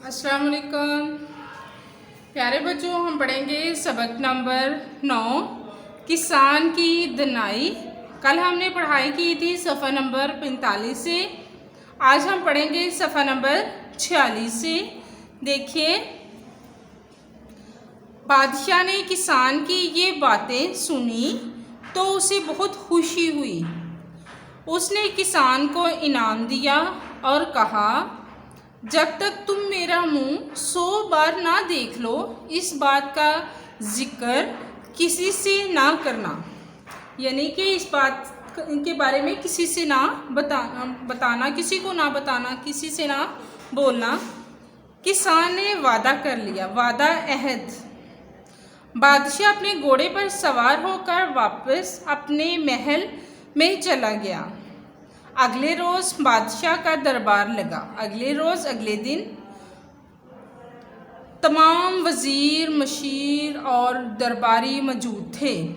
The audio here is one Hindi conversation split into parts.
अस्सलाम वालेकुम प्यारे बच्चों, हम पढ़ेंगे सबक नंबर 9 किसान की दनाई। कल हमने पढ़ाई की थी सफ़ा नंबर 45 से। आज हम पढ़ेंगे सफ़ा नंबर 46 से। देखिए, बादशाह ने किसान की ये बातें सुनी तो उसे बहुत खुशी हुई। उसने किसान को इनाम दिया और कहा, जब तक तुम मेरा मुंह 100 बार ना देख लो, इस बात का जिक्र किसी से ना करना। यानी कि इस बात के बारे में किसी से ना बताना, किसी को ना बताना, किसी से ना बोलना। किसान ने वादा कर लिया, वादा अहद। बादशाह अपने घोड़े पर सवार होकर वापस अपने महल में चला गया। अगले रोज़ बादशाह का दरबार लगा। अगले दिन तमाम वज़ीर, मशीर और दरबारी मौजूद थे।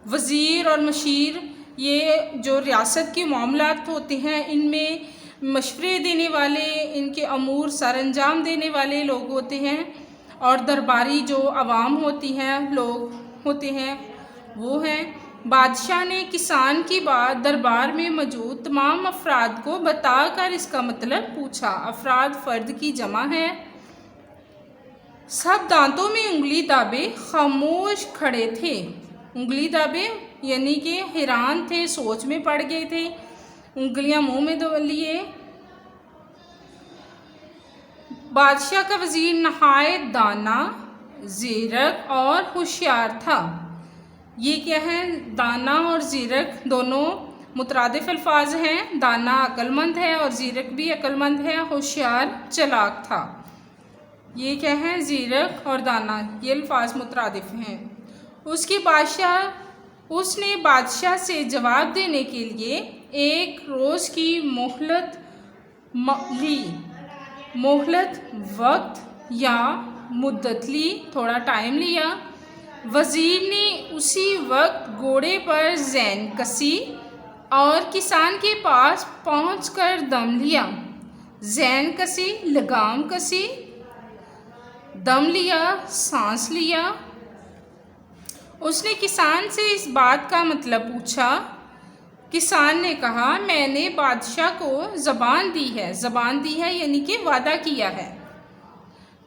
वज़ीर और मशीर ये जो रियासत के मामलात होते हैं, इनमें मशवरे देने वाले, इनके अमूर सर अंजाम देने वाले लोग होते हैं। और दरबारी जो अवाम होती हैं, लोग होते हैं, वो हैं। बादशाह ने किसान की बात दरबार में मौजूद तमाम अफराद को बताकर इसका मतलब पूछा। अफराद फ़र्द की जमा है। सब दांतों में उंगली दाबे खामोश खड़े थे। उंगली दाबे यानी कि हैरान थे, सोच में पड़ गए थे, उंगलियां मुंह में दबा लिए। बादशाह का वज़ीर नहायत दाना, ज़ीरक और होशियार था। ये क्या है? दाना और ज़ीरक दोनों मुतरादिफ अल्फाज हैं। दाना अक्लमंद है और ज़ीरक भी अक्लमंद है। होशियार चालाक था। ये क्या है? ज़ीरक और दाना, ये अल्फाज मुतरादिफ हैं। उसने बादशाह से जवाब देने के लिए 1 रोज़ की मोहलत ली। मोहलत वक्त या मुद्दत ली, थोड़ा टाइम लिया। वज़ीर ने उसी वक्त घोड़े पर ज़ैन कसी और किसान के पास पहुंचकर दम लिया। ज़ैन कसी, लगाम कसी, दम लिया, सांस लिया। उसने किसान से इस बात का मतलब पूछा। किसान ने कहा, मैंने बादशाह को ज़बान दी है यानी कि वादा किया है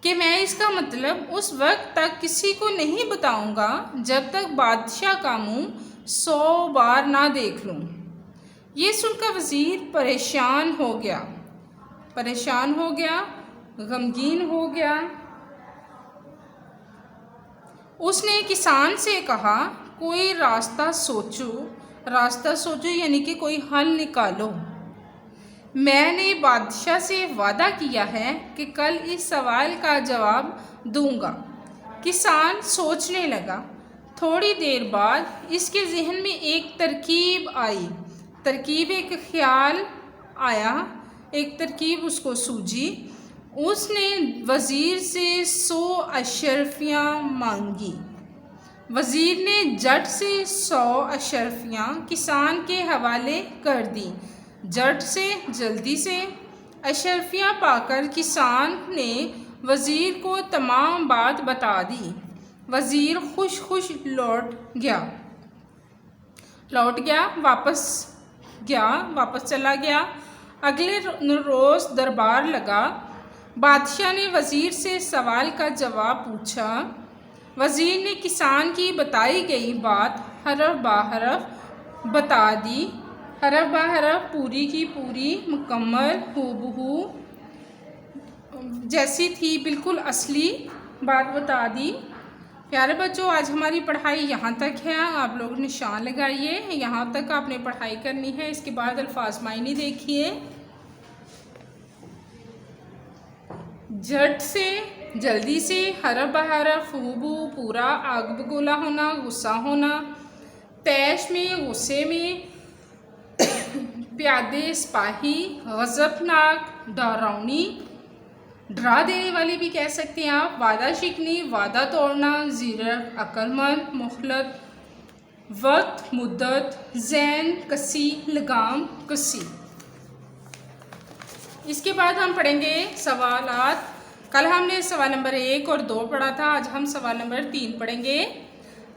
कि मैं इसका मतलब उस वक्त तक किसी को नहीं बताऊंगा जब तक बादशाह का मुंह 100 बार ना देख लूं। ये सुनकर वज़ीर परेशान हो गया, गमगीन हो गया। उसने किसान से कहा, कोई रास्ता सोचो यानी कि कोई हल निकालो। मैंने बादशाह से वादा किया है कि कल इस सवाल का जवाब दूंगा। किसान सोचने लगा। थोड़ी देर बाद इसके जहन में एक तरकीब आई। एक ख्याल आया, एक तरकीब उसको सूझी। उसने वज़ीर से 100 अशरफियाँ मांगी। वज़ीर ने जट से 100 अशरफियाँ किसान के हवाले कर दी। जट से, जल्दी से। अशरफियाँ पाकर किसान ने वज़ीर को तमाम बात बता दी। वज़ीर खुश लौट गया, वापस चला गया। अगले रोज़ दरबार लगा। बादशाह ने वज़ीर से सवाल का जवाब पूछा। वज़ीर ने किसान की बताई गई बात हरफ बाहरफ बता दी। हरफ बाहरफ, पूरी की पूरी, मुकम्मल, हूबहू जैसी थी, बिल्कुल असली बात बता दी। प्यारे बच्चों, आज हमारी पढ़ाई यहाँ तक है। आप लोग निशान लगाइए, यहाँ तक आपने पढ़ाई करनी है। इसके बाद अल्फाज मायने देखिए। जट से, जल्दी से, हरफ बहरफ, हूबू पूरा, आग बगोला होना, गुस्सा होना, तैश में, गुस्से में, प्यादे, सिपाही, गज़बनाक, डरावनी, डरा देने वाली भी कह सकते हैं आप, वादा शिकनी, वादा तोड़ना, ज़ीरक, अक्लमंद, मोहलत, वक्त, मुद्दत, ज़ैन कसी, लगाम कसी। इसके बाद हम पढ़ेंगे सवालात कल हमने सवाल नंबर 1 और 2 पढ़ा था, आज हम सवाल नंबर 3 पढ़ेंगे।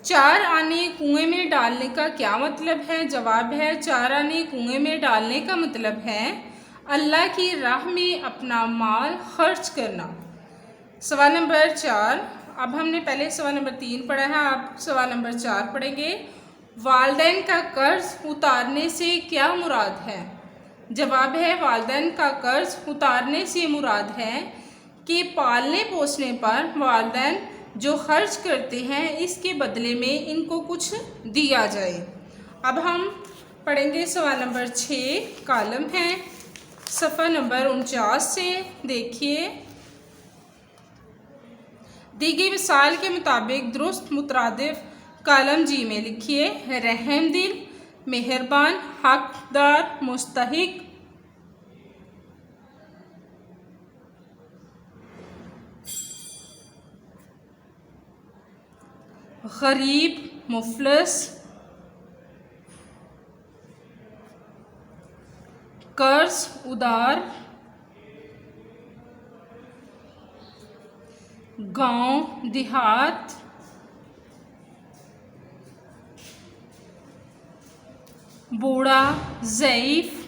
4 आने कुएं में डालने का क्या मतलब है? जवाब है 4 आने कुएं में डालने का मतलब है अल्लाह की राह में अपना माल खर्च करना। सवाल नंबर 4, अब हमने पहले सवाल नंबर 3 पढ़ा है, अब सवाल नंबर 4 पढ़ेंगे। वालिदैन का कर्ज उतारने से क्या मुराद है? जवाब है वालिदैन का कर्ज उतारने से मुराद है कि पालने पोसने पर वालिदैन जो खर्च करते हैं इसके बदले में इनको कुछ दिया जाए। अब हम पढ़ेंगे सवाल नंबर 6, कॉलम है सफ़ा नंबर 49 से। देखिए, दी गई मिसाल के मुताबिक दुरुस्त मुतरादिफ कॉलम जी में लिखिए। रहमदिल, मेहरबान, हकदार, मुस्तहिक, गरीब, मुफलिस, कर्ज उदार, गांव देहात, बूढ़ा, ज़ईफ,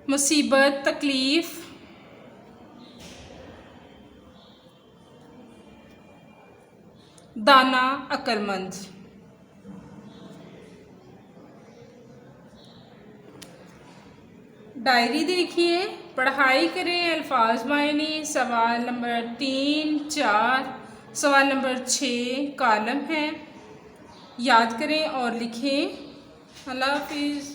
मुसीबत, तकलीफ़, दाना, अक्लमंद। डायरी देखिए, पढ़ाई करें, अल्फाज मायने। सवाल नंबर 3, 4, सवाल नंबर 6 कॉलम है, याद करें और लिखें। अल्लाह हाफिज़।